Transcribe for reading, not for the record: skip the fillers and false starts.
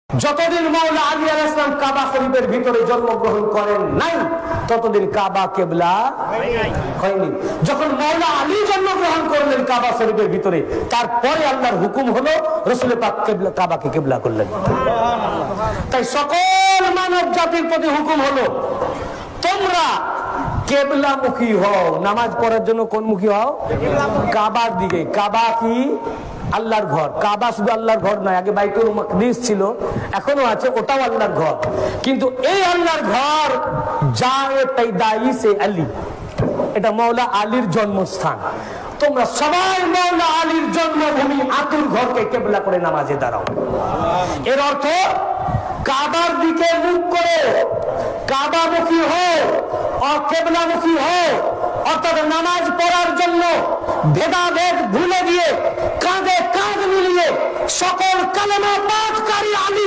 যতদিন মাওলা আলী আলাইহিস সালাম কাবা শরীফের ভিতরে জন্মগ্রহণ করেন নাই ততদিন কাবা কিবলা হয়নি। যখন মাওলা আলী জন্মগ্রহণ করলেন কাবা শরীফের ভিতরে, তারপরে আল্লাহর হুকুম হলো রাসূল পাক কাবাকে কিবলা করলেন। তাই সকল মানব জাতির প্রতি হুকুম হলো তোমরা কিবলামুখী হও। নামাজ পড়ার জন্য কোন মুখী হও? কাবার দিকে। কাবা কি? আল্লাহর ঘর। কাবা শুধু আল্লাহর ঘর নয়, আগে বাইতুল মাকদিস ছিল, এখনো আছে, ওটাও আল্লাহর ঘর। কিন্তু এই আল্লাহর ঘর জায়ে পয়দাইশে আলী, এটা মাওলা আলীর জন্মস্থান। তোমরা সবাই মাওলা আলীর জন্মভূমি আতুর ঘরকে কিবলা করে নামাজে দাঁড়াও। এর অর্থ কাবার দিকে মুখ করে কাবামুখী হও, কিবলামুখী হও। অর্থাৎ নামাজ পড়ার জন্য ভেদাভেদ ভুলে গিয়ে কাঁধে কাঁধ মিলিয়ে সকল কালেমা পাঠকারী আলী